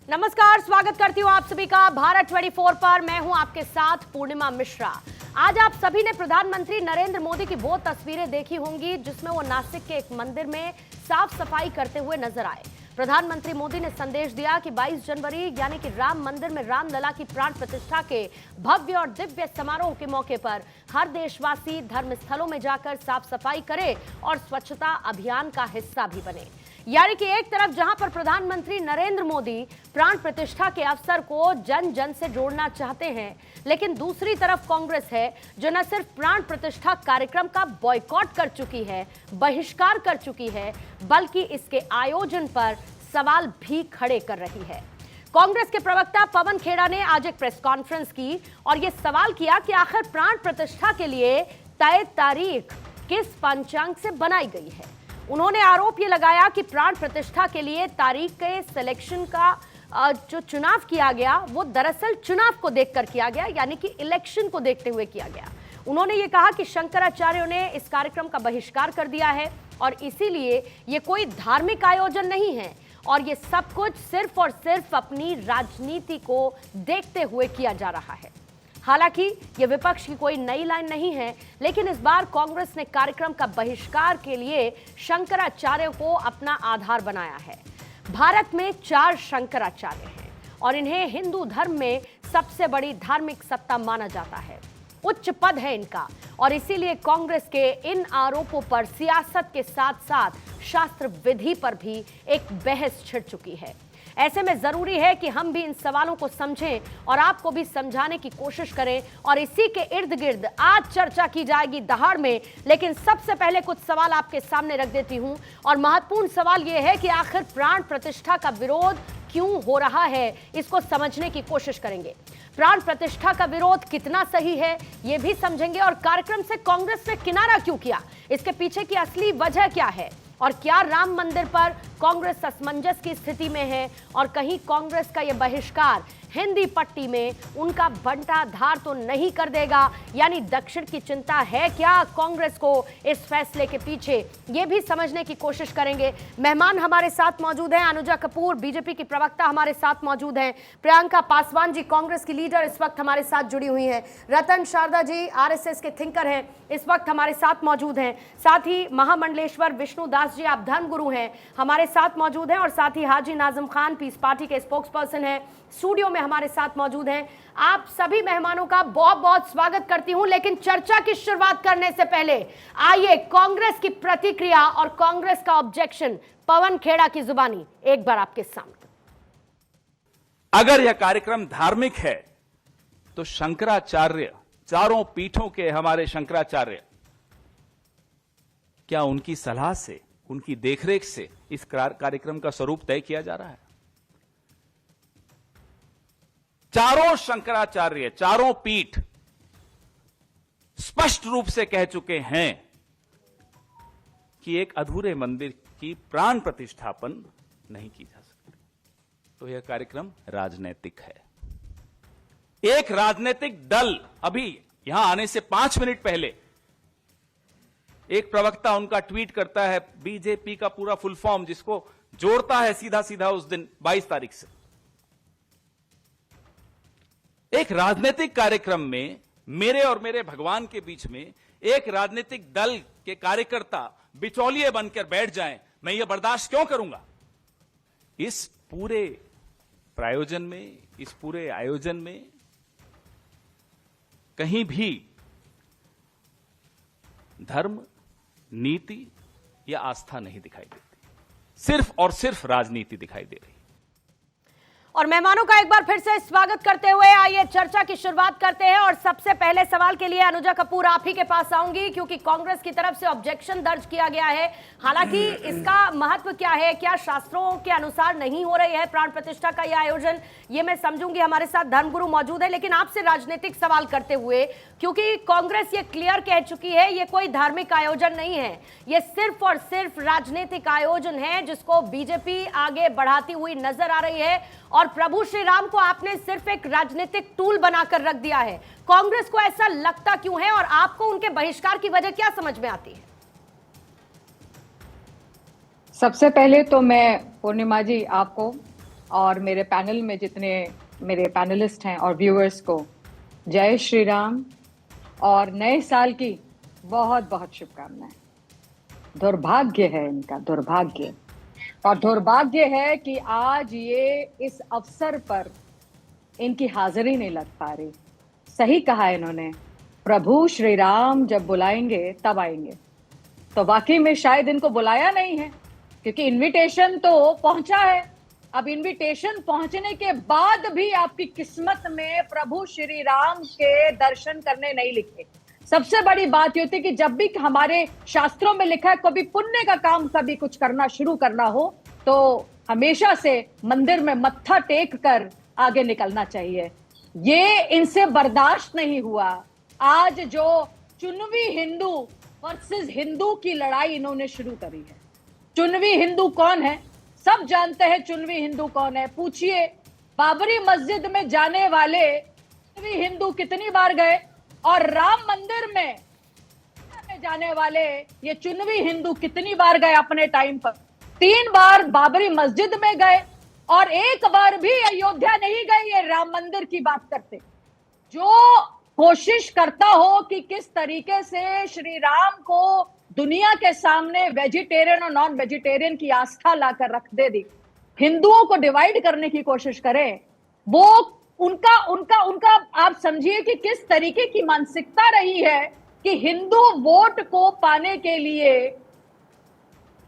नमस्कार, स्वागत करती हूँ आप सभी का भारत 24 पर। मैं हूँ आपके साथ पूर्णिमा मिश्रा। आज आप सभी ने प्रधानमंत्री नरेंद्र मोदी की वो तस्वीरें देखी होंगी जिसमें वो नासिक के एक मंदिर में साफ सफाई करते हुए नजर आए। प्रधानमंत्री मोदी ने संदेश दिया कि 22 जनवरी यानी कि राम मंदिर में रामलला की प्राण प्रतिष्ठा के भव्य और दिव्य समारोह के मौके पर हर देशवासी धर्म स्थलों में जाकर साफ सफाई करे और स्वच्छता अभियान का हिस्सा भी बने। यानी कि एक तरफ जहां पर प्रधानमंत्री नरेंद्र मोदी प्राण प्रतिष्ठा के अवसर को जन जन से जोड़ना चाहते हैं, लेकिन दूसरी तरफ कांग्रेस है जो न सिर्फ प्राण प्रतिष्ठा कार्यक्रम का बॉयकॉट कर चुकी है, बहिष्कार कर चुकी है, बल्कि इसके आयोजन पर सवाल भी खड़े कर रही है। कांग्रेस के प्रवक्ता पवन खेड़ा ने आज एक प्रेस कॉन्फ्रेंस की और यह सवाल किया कि आखिर प्राण प्रतिष्ठा के लिए तय तारीख किस पंचांग से बनाई गई है। उन्होंने आरोप ये लगाया कि प्राण प्रतिष्ठा के लिए तारीख के सिलेक्शन का जो चुनाव किया गया वो दरअसल चुनाव को देखकर किया गया, यानी कि इलेक्शन को देखते हुए किया गया। उन्होंने ये कहा कि शंकराचार्यों ने इस कार्यक्रम का बहिष्कार कर दिया है और इसीलिए ये कोई धार्मिक आयोजन नहीं है और ये सब कुछ सिर्फ और सिर्फ अपनी राजनीति को देखते हुए किया जा रहा है। हालांकि ये विपक्ष की कोई नई लाइन नहीं है, लेकिन इस बार कांग्रेस ने कार्यक्रम का बहिष्कार के लिए शंकराचार्य को अपना आधार बनाया है। भारत में 4 शंकराचार्य हैं और इन्हें हिंदू धर्म में सबसे बड़ी धार्मिक सत्ता माना जाता है। उच्च पद है इनका और इसीलिए कांग्रेस के इन आरोपों पर सियासत के साथ साथ शास्त्र विधि पर भी एक बहस छिड़ चुकी है। ऐसे में जरूरी है कि हम भी इन सवालों को समझें और आपको भी समझाने की कोशिश करें और इसी के इर्द गिर्द आज चर्चा की जाएगी दहाड़ में। लेकिन सबसे पहले कुछ सवाल आपके सामने रख देती हूं और महत्वपूर्ण सवाल यह है कि आखिर प्राण प्रतिष्ठा का विरोध क्यों हो रहा है, इसको समझने की कोशिश करेंगे। प्राण प्रतिष्ठा का विरोध कितना सही है ये भी समझेंगे और कार्यक्रम से कांग्रेस ने किनारा क्यों किया, इसके पीछे की असली वजह क्या है और क्या राम मंदिर पर कांग्रेस असमंजस की स्थिति में है और कहीं कांग्रेस का यह बहिष्कार हिंदी पट्टी में उनका बंटाधार तो नहीं कर देगा, यानी दक्षिण की चिंता है क्या कांग्रेस को इस फैसले के पीछे, यह भी समझने की कोशिश करेंगे। मेहमान हमारे साथ मौजूद हैं, अनुजा कपूर बीजेपी की प्रवक्ता हमारे साथ मौजूद हैं, प्रियंका पासवान जी कांग्रेस की लीडर इस वक्त हमारे साथ जुड़ी हुई हैं, रतन शारदा जी आरएसएस के थिंकर हैं इस वक्त हमारे साथ मौजूद हैं, साथ ही महामंडलेश्वर विष्णु दास जी आप धर्मगुरु हैं हमारे साथ मौजूद हैं और साथ ही हाजी नाजिम खान पीस पार्टी के स्पोक्स पर्सन हैं स्टूडियो में हमारे साथ मौजूद हैं। आप सभी मेहमानों का बहुत बहुत स्वागत करती हूं, लेकिन चर्चा की शुरुआत करने से पहले आइए कांग्रेस की प्रतिक्रिया और कांग्रेस का ऑब्जेक्शन पवन खेड़ा की जुबानी एक बार आपके सामने। अगर यह कार्यक्रम धार्मिक है तो शंकराचार्य, चारों पीठों के हमारे शंकराचार्य, क्या उनकी सलाह से, उनकी देखरेख से इस कार्यक्रम का स्वरूप तय किया जा रहा है? चारों शंकराचार्य, चारों पीठ स्पष्ट रूप से कह चुके हैं कि एक अधूरे मंदिर की प्राण प्रतिष्ठापन नहीं की जा सकती। तो यह कार्यक्रम राजनैतिक है। एक राजनीतिक दल अभी यहां आने से 5 मिनट पहले एक प्रवक्ता उनका ट्वीट करता है बीजेपी का पूरा फुल फॉर्म, जिसको जोड़ता है सीधा सीधा उस दिन 22 तारीख से। एक राजनीतिक कार्यक्रम में मेरे और मेरे भगवान के बीच में एक राजनीतिक दल के कार्यकर्ता बिचौलिए बनकर बैठ जाएं, मैं यह बर्दाश्त क्यों करूंगा? इस पूरे प्रायोजन में, इस पूरे आयोजन में कहीं भी धर्म, नीति या आस्था नहीं दिखाई देती, सिर्फ और सिर्फ राजनीति दिखाई दे रही। और मेहमानों का एक बार फिर से स्वागत करते हुए आइए चर्चा की शुरुआत करते हैं और सबसे पहले सवाल के लिए अनुजा कपूर आप ही के पास आऊंगी, क्योंकि कांग्रेस की तरफ से ऑब्जेक्शन दर्ज किया गया है। हालांकि इसका महत्व क्या है, क्या शास्त्रों के अनुसार नहीं हो रही है प्राण प्रतिष्ठा का यह आयोजन, ये मैं समझूंगी। हमारे साथ धर्मगुरु मौजूद है, लेकिन आपसे राजनीतिक सवाल करते हुए, क्योंकि कांग्रेस ये क्लियर कह चुकी है ये कोई धार्मिक आयोजन नहीं है, ये सिर्फ और सिर्फ राजनीतिक आयोजन है जिसको बीजेपी आगे बढ़ाती हुई नजर आ रही है और प्रभु श्री राम को आपने सिर्फ एक राजनीतिक टूल बनाकर रख दिया है। कांग्रेस को ऐसा लगता क्यों है और आपको उनके बहिष्कार की वजह क्या समझ में आती है? सबसे पहले तो मैं पूर्णिमा जी आपको और मेरे पैनल में जितने मेरे पैनलिस्ट हैं और व्यूअर्स को जय श्री राम और नए साल की बहुत बहुत शुभकामनाएं। दुर्भाग्य है इनका, दुर्भाग्य, और दुर्भाग्य है कि आज ये इस अवसर पर इनकी हाजिरी नहीं लग पा रही। सही कहा इन्होंने, प्रभु श्री राम जब बुलाएंगे तब आएंगे। तो वाकई में शायद इनको बुलाया नहीं है, क्योंकि इनविटेशन तो पहुंचा है। अब इनविटेशन पहुंचने के बाद भी आपकी किस्मत में प्रभु श्री राम के दर्शन करने नहीं लिखे। सबसे बड़ी बात ये होती है कि जब भी हमारे शास्त्रों में लिखा है कभी पुण्य का काम कभी कुछ करना शुरू करना हो तो हमेशा से मंदिर में मत्था टेक कर आगे निकलना चाहिए। ये इनसे बर्दाश्त नहीं हुआ। आज जो चुनवी हिंदू वर्सेस हिंदू की लड़ाई इन्होंने शुरू करी है। चुनवी हिंदू कौन है? सब जानते हैं चुनवी हिंदू कौन है। पूछिए, बाबरी मस्जिद में जाने वाले चुनवी हिंदू कितनी बार गए? और राम मंदिर में जाने वाले ये चुनवी हिंदू कितनी बार गए अपने टाइम पर? 3 बार बाबरी मस्जिद में गए और 1 बार भी अयोध्या नहीं गए। ये राम मंदिर की बात करते, जो कोशिश करता हो कि किस तरीके से श्री राम को दुनिया के सामने वेजिटेरियन और नॉन वेजिटेरियन की आस्था लाकर रख दे, हिंदुओं को डिवाइड करने की कोशिश करें, वो उनका आप समझिए कि किस तरीके की मानसिकता रही है कि हिंदू वोट को पाने के लिए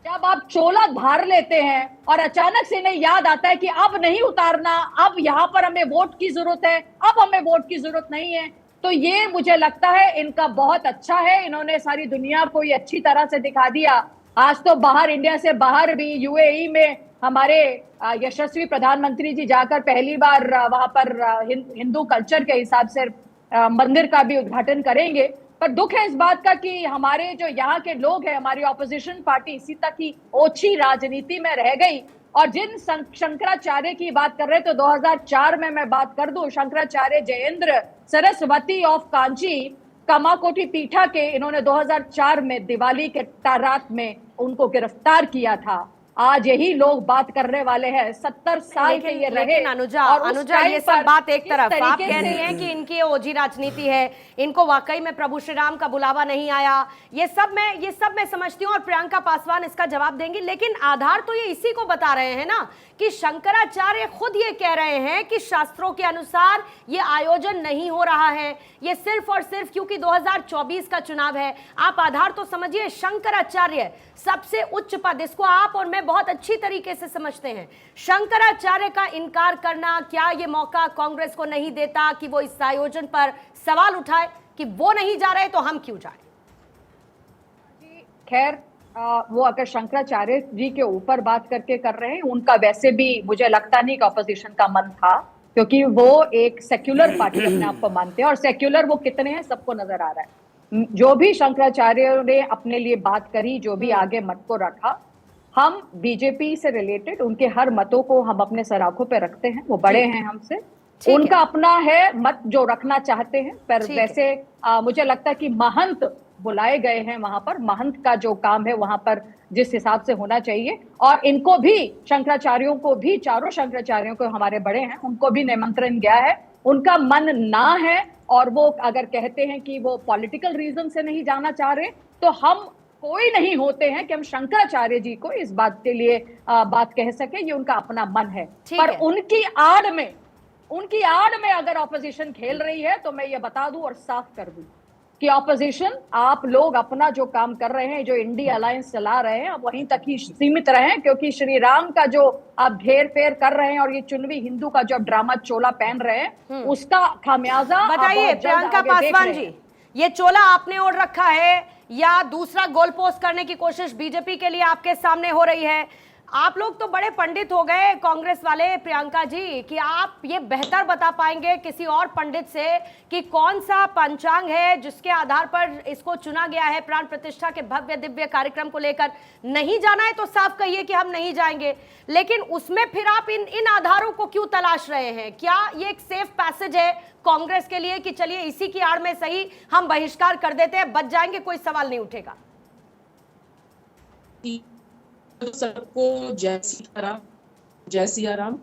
जब आप चोला धार लेते हैं और अचानक से इन्हें याद आता है कि अब नहीं उतारना, अब यहां पर हमें वोट की जरूरत है, अब हमें वोट की जरूरत नहीं है, तो ये मुझे लगता है इनका बहुत अच्छा है। इन्होंने सारी दुनिया को ये अच्छी तरह से दिखा दिया। आज तो बाहर, इंडिया से बाहर भी यूएई में हमारे यशस्वी प्रधानमंत्री जी जाकर पहली बार वहां पर हिंदू कल्चर के हिसाब से मंदिर का भी उद्घाटन करेंगे। पर दुख है इस बात का कि हमारे जो यहाँ के लोग हैं, हमारी ऑपोजिशन पार्टी इसी तक की ओछी राजनीति में रह गई। और जिन शंकराचार्य की बात कर रहे थे, तो 2004 में मैं बात कर दूं, शंकराचार्य जयेंद्र सरस्वती ऑफ कांची कामाकोटी पीठा के, इन्होंने 2004 में दिवाली के रात में उनको गिरफ्तार किया था। आज यही लोग बात करने वाले हैं। 70 साल के ये रहे। अनुजा ये सब बात एक तरफ, आप कह रही हैं कि इनकी ओजी राजनीति है, इनको वाकई में प्रभु श्री राम का बुलावा नहीं आया, ये सब मैं समझती हूँ और प्रियंका पासवान इसका जवाब देंगी। लेकिन आधार तो ये इसी को बता रहे हैं ना कि शंकराचार्य खुद ये कह रहे हैं कि शास्त्रों के अनुसार ये आयोजन नहीं हो रहा है, ये सिर्फ और सिर्फ क्योंकि 2024 का चुनाव है। आप आधार तो समझिए, शंकराचार्य सबसे उच्च पद, इसको आप और मैं बहुत अच्छी तरीके से समझते हैं। शंकराचार्य का इनकार करना, क्या ये मौका कांग्रेस को नहीं देता कि वो इस आयोजन पर सवाल उठाए कि वो नहीं जा रहे तो हम क्यों जाए? खैर, वो अगर शंकराचार्य जी के ऊपर बात करके कर रहे हैं, उनका वैसे भी मुझे लगता नहीं कि ऑपोजिशन का मन था, क्योंकि वो एक सेक्युलर पार्टी अपने आप को मानते हैं और सेक्युलर वो कितने हैं सबको नजर आ रहा है। जो भी शंकराचार्य ने अपने लिए बात करी, जो भी आगे मत को रखा, हम बीजेपी से रिलेटेड उनके हर मतों को हम अपने सराखों पे रखते हैं। वो बड़े हैं हमसे, उनका अपना है मत जो रखना चाहते हैं। पर वैसे मुझे लगता है कि महंत बुलाए गए हैं वहां पर, महंत का जो काम है वहां पर जिस हिसाब से होना चाहिए, और इनको भी, शंकराचार्यों को भी, चारों शंकराचार्यों को हमारे बड़े हैं, उनको भी निमंत्रण गया है। उनका मन ना है और वो अगर कहते हैं कि वो पॉलिटिकल रीजन से नहीं जाना चाह रहे, तो हम कोई नहीं होते हैं कि हम शंकराचार्य जी को इस बात के लिए बात कह सके। ये उनका अपना मन है। पर उनकी आड़ में अगर ऑपोजिशन खेल रही है तो मैं ये बता दूं और साफ कर दूं कि ऑपोजिशन, आप लोग अपना जो काम कर रहे हैं, जो इंडिया अलायंस चला रहे हैं, अब वहीं तक ही सीमित रहें, क्योंकि श्री राम का जो आप घेर फेर कर रहे हैं और ये चुनवी हिंदू का जो ड्रामा चोला पहन रहे हैं, उसका खामियाजा बताइए प्रियंका पासवान जी। ये चोला आपने ओढ़ रखा है या दूसरा गोल पोस्ट करने की कोशिश बीजेपी के लिए आपके सामने हो रही है? आप लोग तो बड़े पंडित हो गए कांग्रेस वाले प्रियंका जी, कि आप ये बेहतर बता पाएंगे किसी और पंडित से कि कौन सा पंचांग है जिसके आधार पर इसको चुना गया है प्राण प्रतिष्ठा के भव्य दिव्य कार्यक्रम को लेकर। नहीं जाना है तो साफ कहिए कि हम नहीं जाएंगे, लेकिन उसमें फिर आप इन आधारों को क्यों तलाश रहे हैं? क्या ये एक सेफ पैसेज है कांग्रेस के लिए कि चलिए इसी की आड़ में सही हम बहिष्कार कर देते हैं, बच जाएंगे, कोई सवाल नहीं उठेगा? सबको जय सीताराम, जय सिया राम।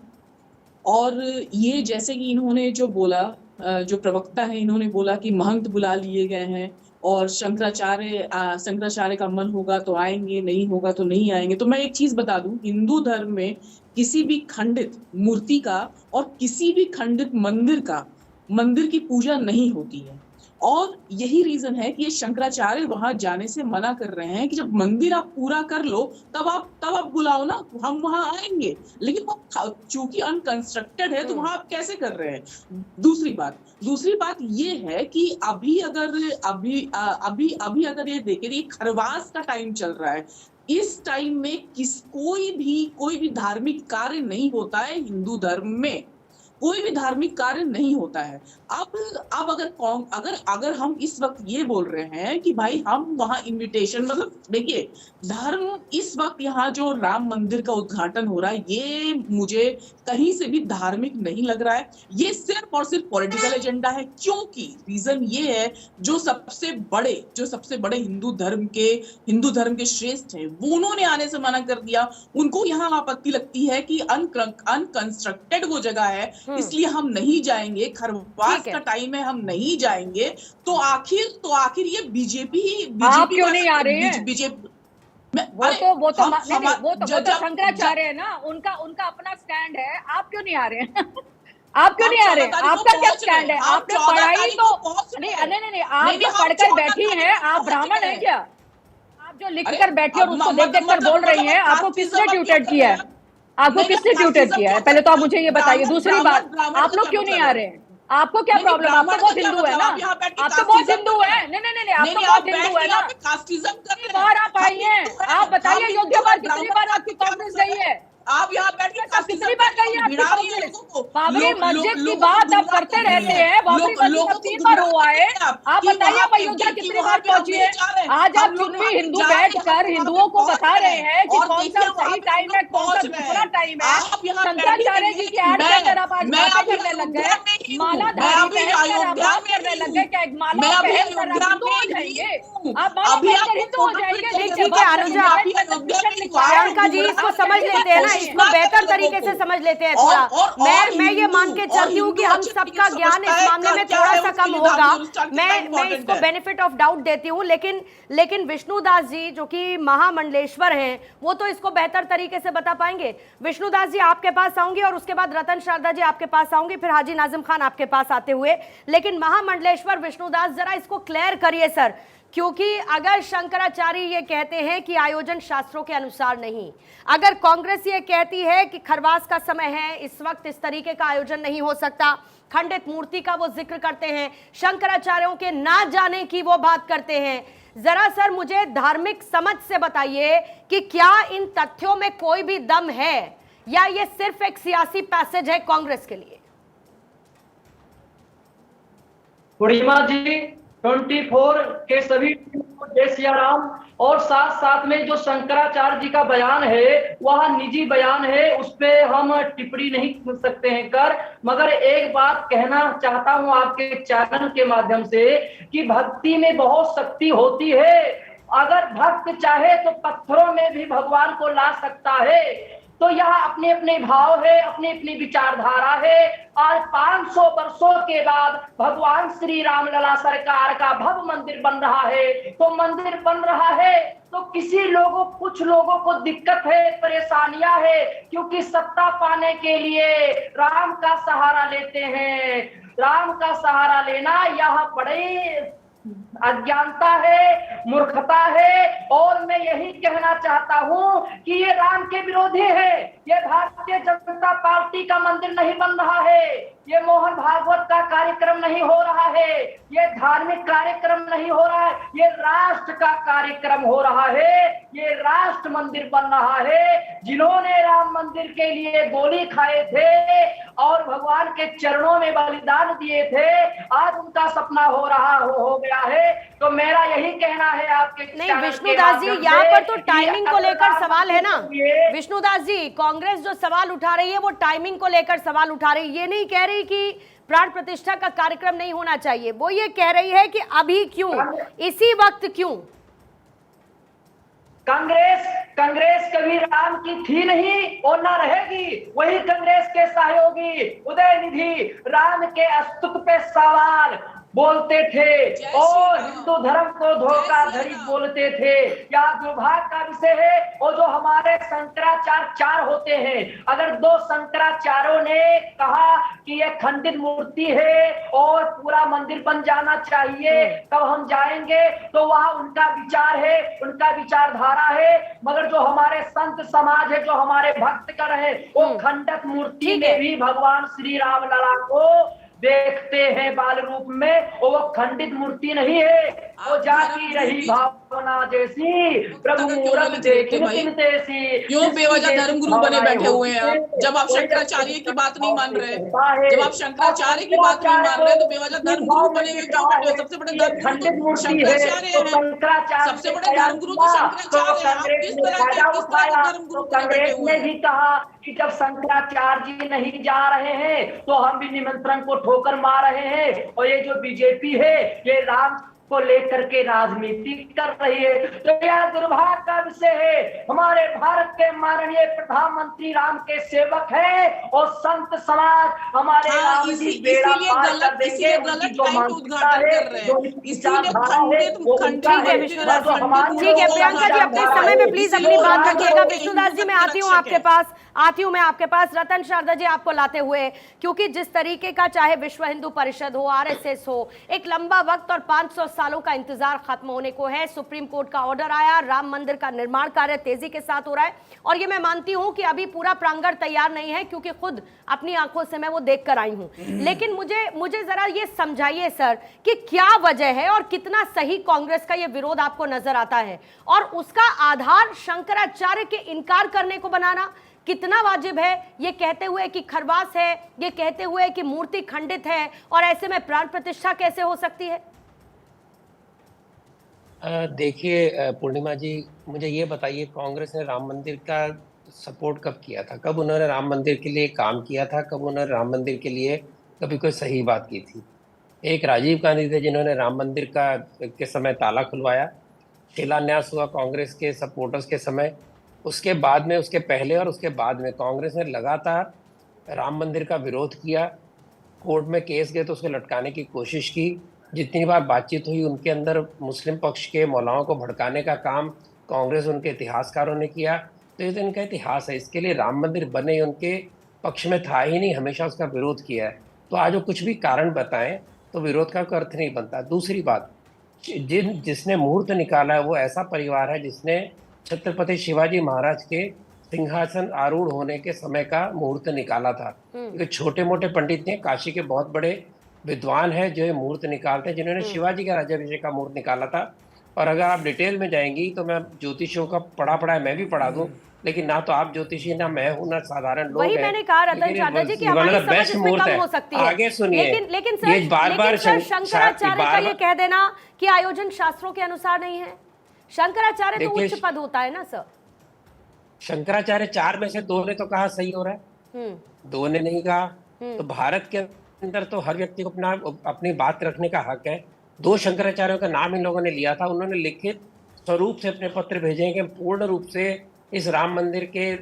और ये जैसे कि इन्होंने जो बोला, जो प्रवक्ता है इन्होंने बोला कि महंत बुला लिए गए हैं और शंकराचार्य का मन होगा तो आएंगे, नहीं होगा तो नहीं आएंगे। तो मैं एक चीज बता दूं, हिंदू धर्म में किसी भी खंडित मूर्ति का और किसी भी खंडित मंदिर की पूजा नहीं होती है। और यही रीजन है कि ये शंकराचार्य वहां जाने से मना कर रहे हैं कि जब मंदिर आप पूरा कर लो तब आप बुलाओ ना, हम वहां आएंगे। लेकिन वो चूंकि अनकंस्ट्रक्टेड है तो वहां आप कैसे कर रहे हैं। दूसरी बात ये है कि अभी अगर ये देखें, ये खरवास का टाइम चल रहा है। इस टाइम में कोई भी धार्मिक कार्य नहीं होता है। हिंदू धर्म में कोई भी धार्मिक कार्य नहीं होता है। अब अगर हम इस वक्त ये बोल रहे हैं कि भाई हम वहां इनविटेशन, मतलब देखिए, धर्म इस वक्त यहाँ जो राम मंदिर का उद्घाटन हो रहा है, ये मुझे कहीं से भी धार्मिक नहीं लग रहा है। ये सिर्फ और सिर्फ पॉलिटिकल एजेंडा है। क्योंकि रीजन ये है, जो सबसे बड़े हिंदू धर्म के श्रेष्ठ हैं, वो उन्होंने आने से मना कर दिया। उनको यहाँ आपत्ति लगती है कि अनकंस्ट्रक्टेड वो जगह है, इसलिए हम नहीं जाएंगे। खरवास का टाइम है, हम नहीं जाएंगे। तो आखिर ये बीजेपी आप क्यों नहीं आ रहे हैं? बीजेपी वो तो शंकराचार्य है ना, उनका अपना स्टैंड है। आप क्यों नहीं आ रहे हैं? आप क्यों नहीं आ रहे? आपका क्या स्टैंड है? आपने पढ़ाई तो नहीं, आप जो पढ़कर बैठी हैं, आप ब्राह्मण हैं क्या? आप जो लिख कर बैठी और उसको देख कर बोल रही हैं, आपको किसने ट्यूटेड किया है? आपको किसने ट्यूटेड किया है? पहले तो आप मुझे ये बताइए। दूसरी बात, आप लोग क्यों नहीं आ रहे हैं? आपको क्या प्रॉब्लम? आप तो बहुत हिंदू है ना, आप तो बहुत हिंदू है। नहीं, आप तो बहुत हिंदू है ना। कितनी बार आप आई हैं? आप बताइए, अयोध्या बार कितनी बार आपकी कांग्रेस गई है? आप यहाँ बैठ के कितनी बार गई है आपकी कांग्रेस? बाबरी मस्जिद की बात आप करते रहते हैं। बाबरी मस्जिद 3 बार हुआ है। आप बताइए, आप अयोध्या कितनी बार पहुंची है? आज आप चुप्पी हिंदू बैठकर हिंदुओं को बता रहे हैं कि कौन सा सही टाइम है, कौन सा दूसरा टाइम है। शंकराचार्य जी की ऐड कर आप आज बातें करने लग गए। माला धारी पहनकर आप बात करने लग गए। क्या माला पहनकर आप हिंदू हो जाएंगे? आप माला पहनकर हिंदू हो जाएंगे? ठीक है अनुजा, प्रियंका जी इसको समझ लेते हैं ना, इसको बेहतर तरीके से समझ लेते हैं थोड़ा। मैं ये मान के चलती हूँ कि हम सबका ज्ञान इस मामले में थोड़ा सा कम होगा। मैं इसको बेनिफिट ऑफ डाउट देती हूँ, लेकिन विष्णुदास जी जो कि महामंडलेश्वर हैं, वो तो इसको बेहतर तरीके से बता पाएंगे। विष्णुदास जी आपके पास आऊंगी और उसके बाद रतन शारदा जी आपके पास आऊंगी, फिर हाजी नाजिम खान आपके पास आते हुए। लेकिन महामंडलेश्वर विष्णुदास, जरा इसको क्लियर करिए सर, क्योंकि अगर शंकराचार्य ये कहते हैं कि आयोजन शास्त्रों के अनुसार नहीं, अगर कांग्रेस ये कहती है कि खरवास का समय है, इस वक्त इस तरीके का आयोजन नहीं हो सकता, खंडित मूर्ति का वो जिक्र करते हैं, शंकराचार्यों के ना जाने की वो बात करते हैं, जरा सर मुझे धार्मिक समझ से बताइए कि क्या इन तथ्यों में कोई भी दम है या ये सिर्फ एक सियासी पैसेज है कांग्रेस के लिए? पूर्णिमा जी 24 के सभी जय सिया राम। और साथ साथ में जो शंकराचार्य जी का बयान है वह निजी बयान है, उस पे हम टिप्पणी नहीं कर सकते हैं कर। मगर एक बात कहना चाहता हूं आपके चैनल के माध्यम से कि भक्ति में बहुत शक्ति होती है। अगर भक्त चाहे तो पत्थरों में भी भगवान को ला सकता है। तो यह अपने अपने भाव है, अपनी अपनी विचारधारा है। आज 500 वर्षों के बाद भगवान श्री रामलला सरकार का भव्य मंदिर बन रहा है। तो मंदिर बन रहा है तो कुछ लोगों को दिक्कत है, परेशानियां है, क्योंकि सत्ता पाने के लिए राम का सहारा लेते हैं। राम का सहारा लेना यह बड़े अज्ञानता है, मूर्खता है। और मैं यही कहना चाहता हूं कि ये राम के विरोधी है। ये भारतीय जनता पार्टी का मंदिर नहीं बन रहा है, ये मोहन भागवत का कार्यक्रम नहीं हो रहा है, ये धार्मिक कार्यक्रम नहीं हो रहा है, ये राष्ट्र का कार्यक्रम हो रहा है। ये राष्ट्र मंदिर बन रहा है। जिन्होंने राम मंदिर के लिए गोली खाए थे और भगवान के चरणों में बलिदान दिए थे, आज उनका सपना हो गया है। तो मेरा यही कहना है आपके नहीं विष्णुदास जी, यहाँ पर तो टाइमिंग को लेकर सवाल है ना विष्णुदास जी। कांग्रेस जो सवाल उठा रही है वो टाइमिंग को लेकर सवाल उठा रही है, ये नहीं कह रही कि प्राण प्रतिष्ठा का कार्यक्रम नहीं होना चाहिए। वो ये कह रही है कि अभी क्यों, इसी वक्त क्यों? कांग्रेस कांग्रेस कभी राम की थी नहीं और ना रहेगी। वही कांग्रेस के सहयोगी उदयनिधि राम के अस्तित्व पे सवाल बोलते थे और हिंदू धर्म को धोखाधड़ी बोलते थे। यह दुर्भाग्य का विषय है। और जो हमारे शंकराचार्य चार होते हैं, अगर दो शंकराचार्यों ने कहा कि यह खंडित मूर्ति है और पूरा मंदिर बन जाना चाहिए तब हम जाएंगे, तो वह उनका विचार है, उनका विचारधारा है। मगर जो हमारे संत समाज है, जो हमारे भक्तगण है, वो खंडित मूर्ति में भी भगवान श्री राम लला को देखते हैं बाल रूप में। और वो खंडित मूर्ति नहीं है, वो जाती रही भावना जैसी, प्रभु मूरत देखी तैसी। क्यों बेवजह धर्मगुरु बने बैठे हुए हैं आप? जब आप शंकराचार्य की बात नहीं मान रहे, जब आप शंकराचार्य की बात नहीं मान रहे, तो बेवजह धर्मगुरु बने हुए क्यों बैठे हो? सबसे बड़े धर्मगुरु शंकराचार्य हैं, सबसे बड़े धर्मगुरु तो शंकराचार्य हैं। आप किस तरह धर्मगुरु बने बैठे हुए हैं? भी कहा कि जब शंकराचार्य जी नहीं जा रहे हैं तो हम भी निमंत्रण को ठोकर मार रहे हैं। और ये जो बीजेपी है, ये राम को लेकर के राजनीति कर रही है। तो यह दुर्भाग्य का विषय है। हमारे भारत के माननीय प्रधानमंत्री राम के सेवक हैं और संत समाज हमारे राम जी बेड़ा पार कर देंगे। उनकी जो मानसिकता है, जो विचारधारा है, वो उनका है। ठीक है प्रियंका जी, अपने समय में प्लीज अपनी बात रखिएगा। विष्णुदास जी, मैं आती हूँ आपके पास, रतन शारदा जी आपको लाते हुए, क्योंकि जिस तरीके का चाहे विश्व हिंदू परिषद हो, आरएसएस हो, एक लंबा वक्त और 500 सालों का इंतजार खत्म होने को है। सुप्रीम कोर्ट का ऑर्डर आया, राम मंदिर का निर्माण कार्य तेजी के साथ हो रहा है। और ये मैं मानती हूं कि अभी पूरा प्रांगण तैयार नहीं है, क्योंकि खुद अपनी आंखों से मैं वो देख कर आई हूं। लेकिन मुझे जरा ये समझाइए सर कि क्या वजह है और कितना सही कांग्रेस का ये विरोध आपको नजर आता है, और उसका आधार शंकराचार्य के इनकार करने को बनाना कितना वाजिब है, ये कहते हुए कि खरवास है, ये कहते हुए कि मूर्ति खंडित है, और ऐसे में प्राण प्रतिष्ठा कैसे हो सकती है? देखिए पूर्णिमा जी, मुझे ये बताइए, कांग्रेस ने राम मंदिर का सपोर्ट कब किया था? कब उन्होंने राम मंदिर के लिए काम किया था? कब उन्होंने राम मंदिर के लिए कभी कोई सही बात की थी? एक राजीव गांधी थे जिन्होंने राम मंदिर के समय ताला खुलवाया, शिलान्यास हुआ कांग्रेस के सपोर्टर्स के समय। उसके बाद में, उसके पहले और उसके बाद में कांग्रेस ने लगातार राम मंदिर का विरोध किया। कोर्ट में केस गए तो उसको लटकाने की कोशिश की। जितनी बार बातचीत हुई, उनके अंदर मुस्लिम पक्ष के मौलाओं को भड़काने का काम कांग्रेस, उनके इतिहासकारों ने किया। तो ये तो इनका इतिहास है, इसके लिए राम मंदिर बने उनके पक्ष में था ही नहीं, हमेशा उसका विरोध किया है। तो आज वो कुछ भी कारण बताएं तो विरोध का कोई अर्थ नहीं बनता। दूसरी बात, जिसने मुहूर्त निकाला है वो ऐसा परिवार है जिसने छत्रपति शिवाजी महाराज के सिंहासन आरूढ़ होने के समय का मुहूर्त निकाला था। ये छोटे मोटे पंडित हैं, काशी के बहुत बड़े विद्वान हैं जो ये मुहूर्त निकालते हैं, जिन्होंने शिवाजी का राज्याभिषेक का मुहूर्त निकाला था। और अगर आप डिटेल में जाएंगी तो मैं ज्योतिषियों का पढ़ा है, मैं भी पढ़ा दूं, लेकिन ना तो आप ज्योतिषी, ना मैं हूं, ना साधारण लोग हैं। वही मैंने कहा रतन शारदा जी कि हमारी समझ इसमें कम हो सकती है। आगे सुनिए, लेकिन सर शंकराचार्य का ये कह देना कि आयोजन शास्त्रों के अनुसार नहीं है, शंकराचार्य तो उच्च पद होता है ना सर। शंकराचार्य 4 में से 2 ने तो कहा सही हो रहा है, 2 ने नहीं कहा। तो भारत के अंदर तो हर व्यक्ति को अपनी बात रखने का हक है। 2 शंकराचार्यों का नाम इन लोगों ने लिया था, उन्होंने लिखित स्वरूप से अपने पत्र भेजे कि पूर्ण रूप से इस राम मंदिर के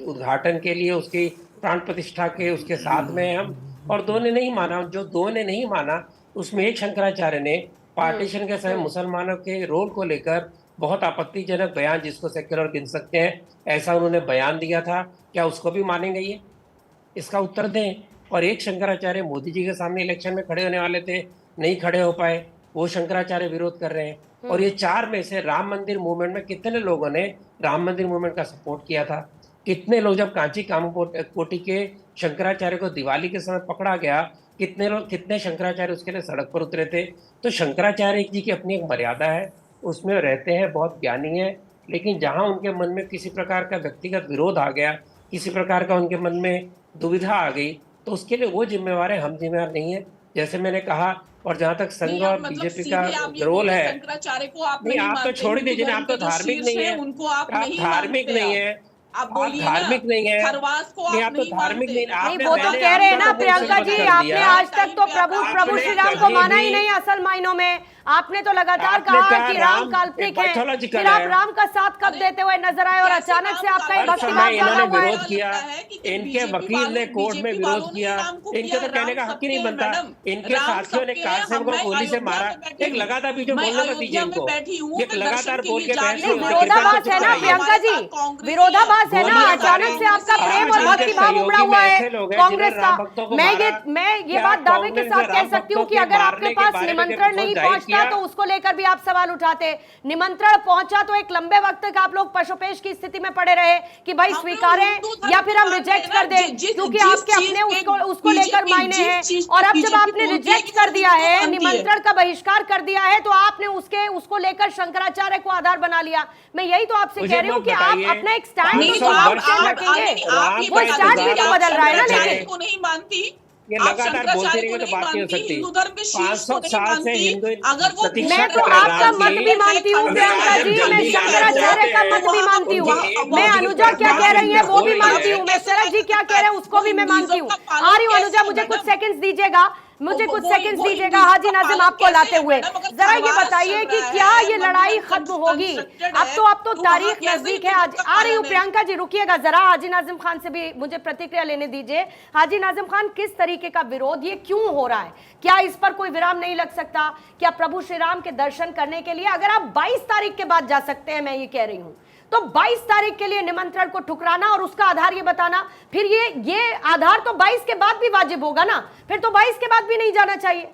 उद्घाटन के लिए, उसकी प्राण प्रतिष्ठा के उसके साथ में हम। और 2 ने नहीं माना। जो 2 ने नहीं माना उसमें एक शंकराचार्य ने पार्टीशन के समय मुसलमानों के रोल को लेकर बहुत आपत्तिजनक बयान, जिसको सेक्युलर गिन सकते हैं, ऐसा उन्होंने बयान दिया था। क्या उसको भी मानेंगे ये? इसका उत्तर दें। और एक शंकराचार्य मोदी जी के सामने इलेक्शन में खड़े होने वाले थे, नहीं खड़े हो पाए, वो शंकराचार्य विरोध कर रहे हैं। और ये 4 में से राम मंदिर मूवमेंट में कितने लोगों ने राम मंदिर मूवमेंट का सपोर्ट किया था? कितने लोग, जब कांची कामकोटि के शंकराचार्य को दिवाली के समय पकड़ा गया, कितने शंकराचार्य उसके लिए सड़क पर उतरे थे? तो शंकराचार्य जी की अपनी एक मर्यादा है, उसमें रहते हैं, बहुत ज्ञानी है। लेकिन जहां उनके मन में किसी प्रकार का व्यक्तिगत विरोध आ गया, किसी प्रकार का उनके मन में दुविधा आ गई, तो उसके लिए वो जिम्मेवार है, हम जिम्मेवार नहीं है। जैसे मैंने कहा। और जहां तक संघ और बीजेपी का रोल है, शंकराचार्य को आप नहीं, आप तो छोड़ दीजिए ना, आप तो धार्मिक नहीं है, उनको आप धार्मिक नहीं है, आप बोलिए धार्मिक नहीं है, खरवास को आप तो धार्मिक नहीं। नहीं, वो तो कह रहे हैं ना प्रियंका जी, आपने आज तक तो प्रभु श्री राम को माना ही नहीं असल मायनों में। आपने तो लगातार आपने कहा कहा कि राम राम काल्पनिक एक है, mythological फिर आप है। राम का साथ कब देते हुए नजर आए और कैसे अचानक से राम आपका एक काल्पनिक हर भक्तिभाव समय जागा इन्होंने हुआ है। विरोध किया, लगता है कि इनके बीजेपी वकील ने कोर्ट में बीजेपी विरोध वालों ने किया, राम को इनके किया तो है, कहने राम का हक ही नहीं सबके हैं बनता। मैडम, इनके राम साथियों ने सबके कार हैं। सेवकों को गोली से मारा, एक लगातार बीच में बोलने मत दीजिए इनको, ये लगातार बोल के बहस नहीं, में विरोधाभास है ना प्रियंका जी, विरोधाभास है ना, बोलिए अचानक से आपका आप प्रेम और जिनके भक्ति भाव उमड़ा सहयोगी हुआ में है ऐसे लोग हैं कांग्रेस जिन्होंने का। राम भक्तों को मैं मारा, ये क्या बात दावे के कांग्रेस साथ ने कह राम सकती हूँ भक्तों कि के अगर आपके मारने के पास बारे में निमंत्रण जब नहीं जाहिर पहुंचता किया, तो उसको लेकर भी आप सवाल उठाते। निमंत्रण पहुंचा तो एक लंबे वक्त तक आप लोग पशुपेश की स्थिति में पड़े रहे कि भाई स्वीकारें या फिर हम रिजेक्ट कर दें, क्योंकि आपके अपने उसको लेकर मायने हैं। और अब जब आपने रिजेक्ट कर दिया है, निमंत्रण का बहिष्कार कर दिया है, तो आपने उसको लेकर शंकराचार्य को आधार बना लिया। मैं यही तो आपसे कह रही हूँ कि आप अपना एक स्टैंड रखेंगे, वो स्टैंड भी तो बदल रहा है ना। लेकिन को नहीं मानती, ये आप लगातार बोलते शंकराचार्य रहेंगे को तो नहीं बात नहीं हो मानती, सकती। हिंदू धर्म के शीर्ष को 500 नहीं साल से मानती, हिंदू अगर वो प्रतीक्षा मैं कर तो रहे हैं आपका राम मत की। भी मानती हूँ प्रियंका जी, मैं शंकराचार्य का मत भी मानती हूँ, मैं अनुजा क्या कह रही है वो भी मानती हूँ, मैं शरद जी क्या कह रहे हैं उसको भी मैं मानती हूँ। आ रही हूँ अनुजा, मुझे कुछ सेकंड्स दीजिएगा, मुझे कुछ सेकंड्स दीजिएगा हाजी नाजिम आपको लाते हुए। जरा ये बताइए कि क्या ये लड़ाई खत्म होगी? अब तो तारीख नजदीक है। आ रही हूँ प्रियंका जी, रुकिएगा जरा, हाजी नाजिम खान से भी मुझे प्रतिक्रिया लेने दीजिए। हाजी नाजिम खान, किस तरीके का विरोध, ये क्यों हो रहा है? क्या इस पर कोई विराम नहीं लग सकता? क्या प्रभु श्री राम के दर्शन करने के लिए अगर आप 22 तारीख के बाद जा सकते हैं, मैं ये कह रही हूं, तो 22 तारीख के लिए निमंत्रण को ठुकराना और उसका आधार ये बताना, फिर ये आधार तो 22 के बाद भी वाजिब होगा ना, फिर तो 22 के बाद भी नहीं जाना चाहिए।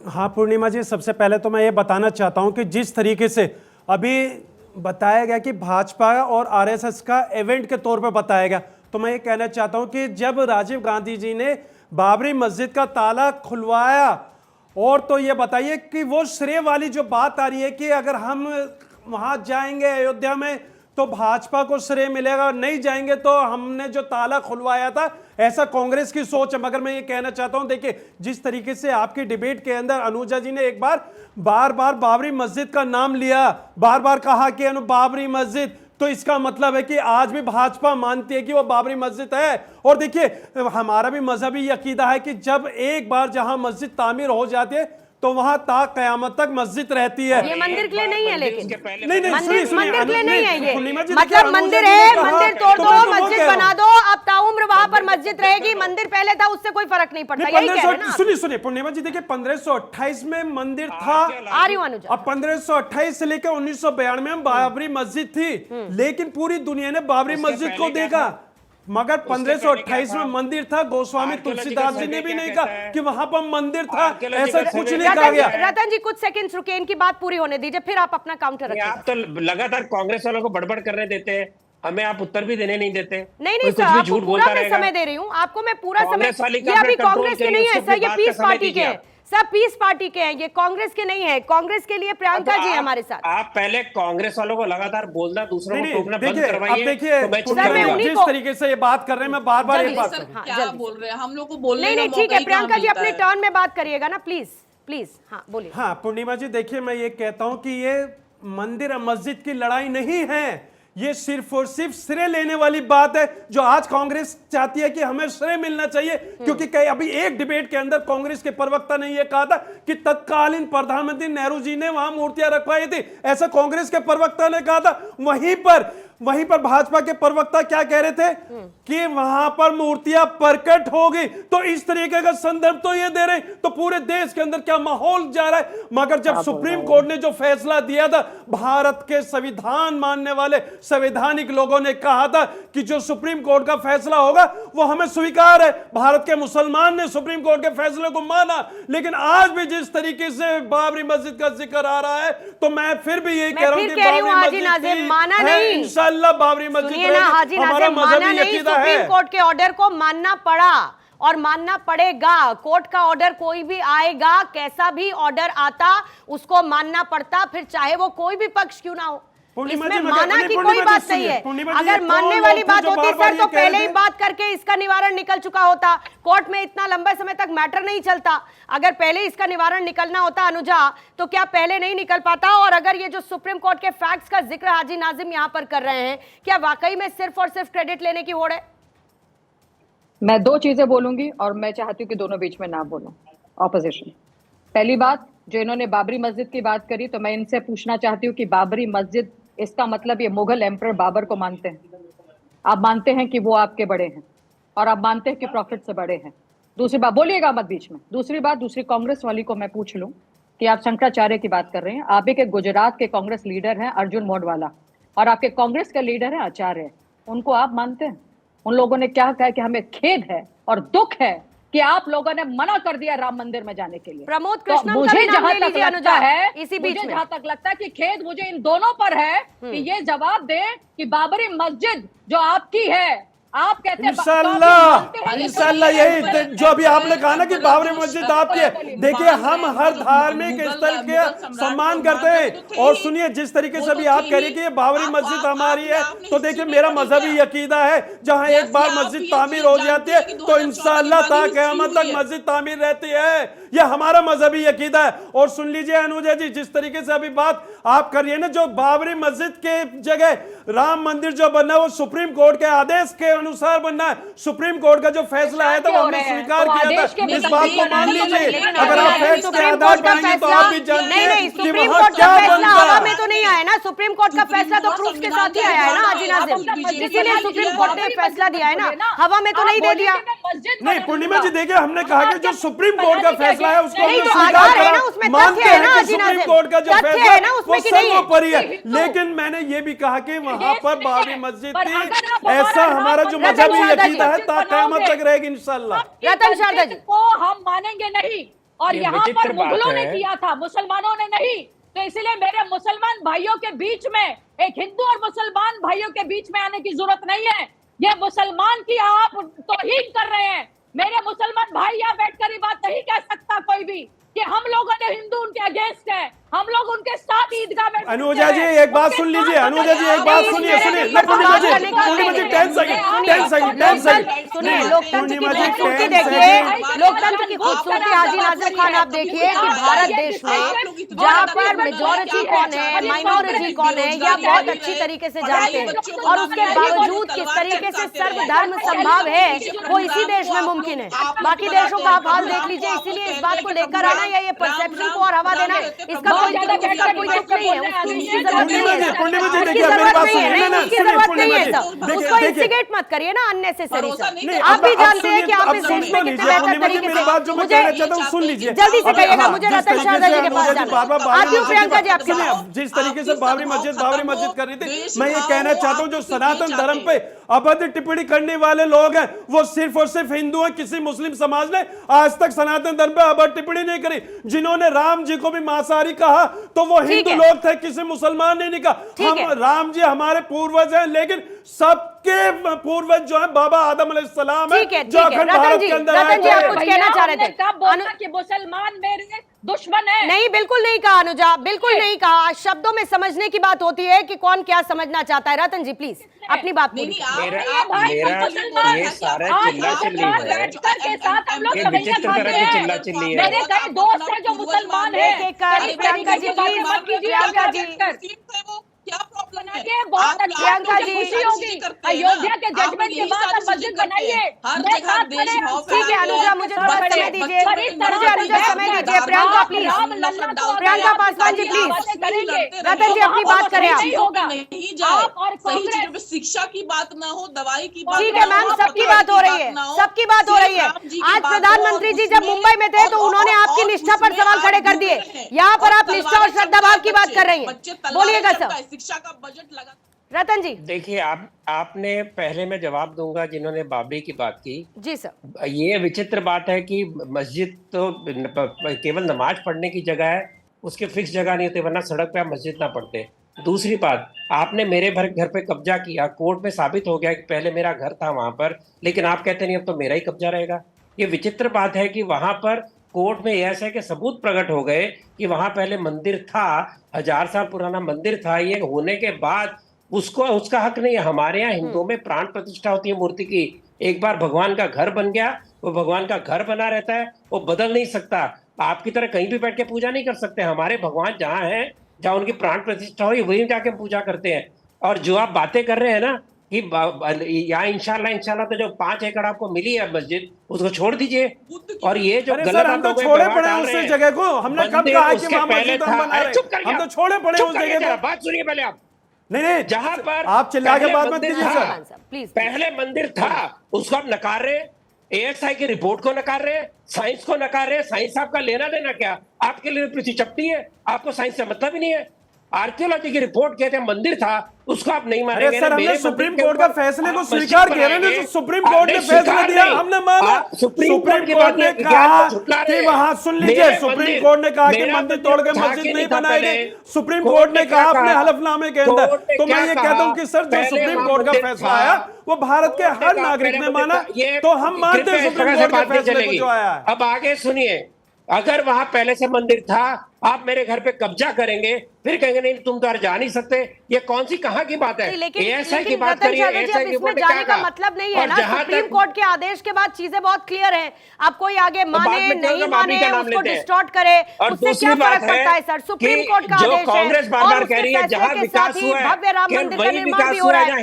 हाँ पूर्णिमा जी, सबसे पहले तो मैं ये बताना चाहता हूं कि जिस तरीके से अभी बताया गया कि भाजपा और आरएसएस का इवेंट के तौर पे बताया गया, तो मैं ये कहना चाहता हूं कि जब राजीव गांधी जी ने बाबरी मस्जिद का ताला खुलवाया, और तो ये बताइए कि वो श्रेय वाली जो बात आ रही है कि अगर हम वहां जाएंगे अयोध्या में तो भाजपा को श्रेय मिलेगा, नहीं जाएंगे तो हमने जो ताला खुलवाया था, ऐसा कांग्रेस की सोच है। मगर मैं ये कहना चाहता हूं, देखिए जिस तरीके से आपकी डिबेट के अंदर अनुजा जी ने एक बार बार बाबरी मस्जिद का नाम लिया, बार बार कहा कि बाबरी मस्जिद, तो इसका मतलब है कि आज भी भाजपा मानती है कि वो बाबरी मस्जिद है। और देखिए हमारा भी मजहबी अकीदा है कि जब एक बार जहां मस्जिद तामीर हो जाती है तो वहां ता कयामत तक मस्जिद रहती है। ये मंदिर के लिए नहीं है, लेकिन नहीं मंदिर के लिए नहीं है ये, पूर्णिमा जी, मतलब मंदिर है, मंदिर तोड़ दो, तो मस्जिद बना दो, अब ताउम्र वहां पर मस्जिद रहेगी, मंदिर पहले था उससे कोई फर्क नहीं पड़ता, यही कह रहे हैं ना। सुनिए पूर्णिमा जी, देखिए 1528 में मंदिर था, आ रही हूं अनुजा, अब 1528 से लेकर 1992 में बाबरी मस्जिद थी, लेकिन पूरी दुनिया ने बाबरी मस्जिद को देखा, मगर 1528 में मंदिर था। गोस्वामी तुलसीदास जी ने भी नहीं कहा कि वहां पर मंदिर था, ऐसा कुछ नहीं कहा गया। रतन जी कुछ सेकंड्स रुके, इनकी बात पूरी होने दीजिए, फिर आप अपना काउंटर रखिए। आप तो लगातार कांग्रेस वालों को बड़बड़ करने देते हैं, हमें आप उत्तर भी देने नहीं देते। नहीं सर, आपको पूरा मैं समय दे रही हूँ, आपको मैं पूरा समय, ये अभी कांग्रेस के नहीं है सर, ये पीस पार्टी के हैं सब, पीस पार्टी के हैं, ये कांग्रेस के नहीं है। कांग्रेस के लिए प्रियंका जी हमारे साथ। आप पहले कांग्रेस वालों को लगातार बोलना, दूसरों को टोकना बंद देखिए, करवाइए। अब देखिए जिस तरीके से ये बात कर रहे हैं, मैं बार बार ये बात क्या बोल रहे हैं हम लोग को बोलने नहीं ठीक है, प्रियंका जी अपने टर्न में बात करिएगा ना, प्लीज। हाँ बोलिए। हाँ पूर्णिमा जी, देखिए मैं ये कहता हूं कि ये मंदिर और मस्जिद की लड़ाई नहीं है, ये सिर्फ और सिर्फ श्रेय लेने वाली बात है, जो आज कांग्रेस चाहती है कि हमें श्रेय मिलना चाहिए। क्योंकि अभी एक डिबेट के अंदर कांग्रेस के प्रवक्ता ने यह कहा था कि तत्कालीन प्रधानमंत्री नेहरू जी ने वहां मूर्तियां रखवाई थी, ऐसा कांग्रेस के प्रवक्ता ने कहा था। वहीं पर भाजपा के प्रवक्ता क्या कह रहे थे कि वहां पर मूर्तियां प्रकट होगी, तो इस तरीके का संदर्भ तो ये दे रहे, तो पूरे देश के अंदर क्या माहौल जा रहा है। मगर जब सुप्रीम कोर्ट ने जो फैसला दिया था, भारत के संविधान मानने वाले संवैधानिक लोगों ने कहा था कि जो सुप्रीम कोर्ट का फैसला होगा वो हमें स्वीकार है। भारत के मुसलमान ने सुप्रीम कोर्ट के फैसले को माना, लेकिन आज भी जिस तरीके से बाबरी मस्जिद का जिक्र आ रहा है, तो मैं फिर भी यही कह रहा हूं कि बाबरी मस्जिद हमारा मजहबी अकीदा है। सुप्रीम कोर्ट के ऑर्डर को मानना पड़ा और मानना पड़ेगा। कोर्ट का ऑर्डर कोई भी आएगा, कैसा भी ऑर्डर आता उसको मानना पड़ता, फिर चाहे वो कोई भी पक्ष क्यों ना हो। इसमें माना की कोई बात नहीं है। अगर मानने वाली बात होती सर तो पहले ही बात करके इसका निवारण निकल चुका होता। कोर्ट में इतना लंबे समय तक मैटर नहीं चलता। अगर पहले इसका निवारण निकलना होता अनुजा, तो क्या पहले नहीं निकल पाता? और अगर ये जो सुप्रीम कोर्ट के फैक्ट्स का जिक्र हाजी नाजिम यहां पर कर रहे हैं, क्या वाकई में सिर्फ और सिर्फ क्रेडिट लेने की होड़ है? मैं दो चीजें बोलूंगी और मैं चाहती हूँ कि दोनों बीच में ना बोलूं। ऑपोजिशन, पहली बात, जो इन्होंने बाबरी मस्जिद की बात करी, तो मैं इनसे पूछना चाहती हूँ कि बाबरी मस्जिद, इसका मतलब ये मुगल एम्परर बाबर को मानते हैं? आप मानते हैं कि वो आपके बड़े हैं और आप मानते हैं कि प्रॉफिट से बड़े हैं? दूसरी बात, बोलिएगा मत बीच में। दूसरी बात, दूसरी कांग्रेस वाली को मैं पूछ लूं कि आप शंकराचार्य की बात कर रहे हैं, आप ही के गुजरात के कांग्रेस लीडर हैं अर्जुन मोडवाला, और आपके कांग्रेस के लीडर हैं आचार्य, उनको आप मानते हैं? उन लोगों ने क्या कहा कि हमें खेद है और दुख है कि आप लोगों ने मना कर दिया राम मंदिर में जाने के लिए। प्रमोद तो कृष्णन का मुझे भी नाम जहां ले तक लीजिए लगता अनुजा, है, इसी बीच मुझे में। जहां तक लगता है कि खेद मुझे इन दोनों पर है कि ये जवाब दे कि बाबरी मस्जिद जो आपकी है, आप कहते हैं इंशाल्लाह यही जो अभी आपने कहा ना कि बाबरी मस्जिद आपकी है, देखिए हम हर धार्मिक स्थल के सम्मान करते हैं। और सुनिए, जिस तरीके से अभी आप कह रही कि ये बाबरी मस्जिद हमारी है, तो देखिए मेरा मजहबी अकीदा है, जहां एक बार मस्जिद तामीर हो जाती है तो इंशाल्लाह ता क़यामत तक मस्जिद तामीर रहती है। ये हमारा मजहबी अकीदा है। और सुन लीजिए अनुजा जी, जिस तरीके से अभी बात आप कर रही है ना, जो बाबरी मस्जिद के जगह राम मंदिर जो बनना है वो सुप्रीम कोर्ट के आदेश के अनुसार बनना है। सुप्रीम कोर्ट का जो फैसला है तो हमने स्वीकार किया था, इस बात को मान लीजिए। अगर आप फैक्ट्स के आधार पर आएंगे तो आप भी जानते हैं कि वहां क्या बनता हवा है। में तो नहीं आया ना, सुप्रीम कोर्ट का फैसला तो प्रूफ के साथ ही आया है ना हाजी नाज़िम, इसीलिए सुप्रीम कोर्ट ने फैसला दिया है ना, हवा में तो नहीं दे दिया। नहीं पूर्णिमा जी, देखिए हमने कहा कि जो सुप्रीम कोर्ट का फैसला है उसको नहीं, हमने तो स्वीकार आधार है करा, ना, उसमें मानते तथ्य है हैं ना कि हाजी सुप्रीम नाज़िम, कोर्ट का जो तथ्य फैसला है ना उसमें कि नहीं है। सर्वोपरि है। लेकिन मैंने ये भी कहा कि वहां पर बाबरी मस्जिद थी, ऐसा हमारा जो मजहबी अकीदा है ता क़यामत तक रहेगी इंशाल्लाह। रतन शारदा जी को हम मानेंगे नहीं, और ये यहाँ विचित्र पर बात मुगलों ने है। किया था, मुसलमानों ने नहीं। तो इसलिए मेरे मुसलमान भाइयों के बीच में, एक हिंदू और मुसलमान भाइयों के बीच में आने की जरूरत नहीं है। ये मुसलमान की आप तौहीन कर रहे हैं। मेरे मुसलमान भाई यहाँ बैठकर ये बात नहीं कह सकता कोई भी कि हम लोगों ने हिंदू उनके अगेंस्ट है, हम लोग उनके साथ ईदगाह में। अनुजा जी एक बात सुन लीजिए, अनुजा जी एक बात सुनिए, सुनिए पूर्णिमा जी 10 सेकंड सुनिए, लोकतंत्र की खूबसूरती देखिए, लोकतंत्र की खूबसूरती हाजी नाज़िम खान, आप देखिए कि भारत देश में जहाँ पर मेजोरिटी कौन है, माइनॉरिटी कौन है, यह बहुत अच्छी तरीके से जानते हैं, और उसके बावजूद किस तरीके से सर्वधर्म संभाव है वो इसी देश में मुमकिन है। बाकी देशों का आप हाल देख लीजिए। इसीलिए इस बात को लेकर आना या ये परसेप्शन को और हवा देना, इसका कोई दुख नहीं है, उसकी जरूरत नहीं है, उसकी जरूरत नहीं है सर, उसको इंस्टिगेट मत करिए ना अननेसेसरी सर। आप भी जानते हैं कि आप इस देश में कितने बेहतर तरीके से, मुझे जल्दी से कहिएगा, मुझे रतन शारदा जी के पास जाना। आती हूँ प्रियंका जी आपके पास। जिस तरीके से बाबरी मस्जिद कर रही थी, मैं ये कहना चाहता हूँ जो सनातन धर्म पे अभद्र टिप्पणी करने वाले लोग हैं वो सिर्फ और सिर्फ हिंदू हैं। किसी मुस्लिम समाज ने आज तक सनातन धर्म पे अभद्र टिप्पणी नहीं करी। जिन्होंने राम जी को भी मांसाहारी कहा तो वो हिंदू लोग थे, किसी मुसलमान ने नहीं कहा। हम राम जी हमारे पूर्वज हैं, लेकिन सबके पूर्वज जो है बाबा आदम अलैहिस्सलाम है, जो अखंड भारत के अंदर आए थे। आप कुछ कहना चाह रहे थे? कब बोला कि मुसलमान मेरे दुश्मन है? नहीं, बिल्कुल नहीं कहा अनुजा, बिल्कुल नहीं कहा। शब्दों में समझने की बात होती है कि कौन क्या समझना चाहता है। रतन जी प्लीज अपनी बात पूरी। मेरा ये सारा चिल्ला चिल्ली है, ये विचित्र तरह की चिल्ला चिल्ली है। मेरे कई दोस्त हैं जो मुसलमान हैं। प्रियंका जी प्लीज, प्रियंका जी क्या प्रॉब्लम है? ये बहुत अच्छी प्रियंका जी खुशी होगी। अयोध्या के जजमेंट के बाद आप मस्जिद बनाइए। हर जगह देशभाव ठीक है अनुजा, मुझे थोड़ा समय दीजिए, मुझे अनुजा समय दीजिए। Priyanka please, Priyanka Paswan ji please. रतन जी अपनी बात करें आप। नहीं जाए, सही चीजों पे शिक्षा की बात ना हो, दवाई की बात। ठीक है मैम, सबकी बात हो रही है, सबकी बात हो रही है। आज प्रधानमंत्री जी जब मुंबई में थे तो उन्होंने आपकी निष्ठा पर सवाल खड़े कर दिए। यहाँ पर आप निष्ठा और श्रद्धा भाव की बात कर रही हैं, बोलिएगा सर। शिक्षा का बजट लगा। रतन जी देखिए, आपने पहले मैं जवाब दूंगा जिन्होंने बाबरी की बात की। जी सर। ये विचित्र बात है कि मस्जिद तो केवल नमाज पढ़ने की जगह है, उसके फिक्स जगह नहीं होती, वरना सड़क पे आप मस्जिद ना पढ़ते। दूसरी बात, आपने मेरे घर पे कब्जा किया, कोर्ट में साबित हो गया कि पहले मेरा घर था वहां पर, लेकिन आप कहते नहीं अब तो मेरा ही कब्जा रहेगा। ये विचित्र बात है कि वहां पर कोर्ट में ऐसा है कि सबूत प्रकट हो गए कि वहां पहले मंदिर था, 1000 साल पुराना मंदिर था। ये होने के बाद उसका हक नहीं है। हमारे यहाँ हिंदुओं में प्राण प्रतिष्ठा होती है मूर्ति की। एक बार भगवान का घर बन गया, वो भगवान का घर बना रहता है, वो बदल नहीं सकता। आपकी तरह कहीं भी बैठ के पूजा नहीं कर सकते। हमारे भगवान जहाँ हैं, जहाँ उनकी प्राण प्रतिष्ठा हुई, वहीं जाके पूजा करते हैं। और जो आप बातें कर रहे हैं ना कि यहाँ इंशाल्लाह तो जो 5 एकड़ आपको मिली है मस्जिद, उसको छोड़ दीजिए। और ये जो अरे गलत सर, हम तो बातों को छोड़े बढ़ा पड़े हैं डाल उस रहे हैं। जगह को। हमने कब मंदिर कहा कि उसके वहां पहले मस्जिद हम था। बना रहे चुप कर हैं? हम तो छोड़े पड़े हैं उस जगह जरा, को। बात सुनिए पहले आप। नहीं जहां पर आप चिल्ला के पहले बात मत मंदिर कीजिए था, सर। प्लीज। पहले मंदिर था, उसको आप नकार रहे हैं। ASI की रिपोर्ट को नकार रहे हैं, साइंस को नकार रहे हैं। साइंस आपका लेना देना क्या? आपके लिए पृथ्वी चपटी है, आपको साइंस से मतलब ही नहीं है। आर्कियोलॉजी की रिपोर्ट कहते हैं मंदिर था, उसको आप नहीं मानेंगे। अरे सर, ना, हमने मेरे सुप्रीम मंदिर के कोर्ट का ऊपर फैसले को आप मस्जिद स्वीकार किया ना, बनाएंगे। जो सुप्रीम कोर्ट ने नहीं, फैसला स्वीकार दिया नहीं। हमने माना। आप सुप्रीम कोर्ट की कोर्ट बात ने नहीं, कहा ज्ञान को झुठला रहे कि हैं। वहां सुन लीजिए, मेरे सुप्रीम मंदिर- कोर्ट ने कहा कि मेरा मंदिर तोड़ के था मस्जिद कि नहीं था बनाएंगे। पहले। सुप्रीम कोर्ट ने कहा अपने हलफनामे के अंदर। कोर्ट ने तो मैं क्या ये कहा? कहता हूं कि सर, जो पहले सुप्रीम वहां कोर्ट का मंदिर फैसला था। आया वो भारत के कोर्ट ने हर कहा नागरिक पहले ने मंदिर माना। था। ये तो हम मानते हैं कृपया इस सुप्रीम तरह से कोर्ट के बात नहीं फैसले को चलेगी। जो आया है। अब आगे सुनिए, अगर वहां पहले से मंदिर था, आप मेरे घर पे कब्जा करेंगे, फिर कहेंगे नहीं तुम तो जा नहीं सकते। ये कौन सी कहाँ की बात है? लेकिन ASI की लेकिन बात रतन करिए। यादव जी, अब ASI की इसमें रिपोर्ट ने जाने क्या का कहा? मतलब नहीं है और ना। जहां सुप्रीम तक- कोर्ट के आदेश के बाद चीजें बहुत क्लियर हैं। अब कोई आगे बाद माने में क्यों नहीं हम आपी माने, का नाम उसको लेते हैं? डिस्टॉर्ट करे, और उससे दूसरी क्या बात फर्क पड़ता है सर? सुप्रीम कि कोर्ट का जो आदेश है कांग्रेस बार और बार उसके कह रही है फैसले जहां के विकास साथ ही हुआ है, भव्य राम केवल मंदिर का वही निर्माण विकास भी हो हुआ रहा है है। जहां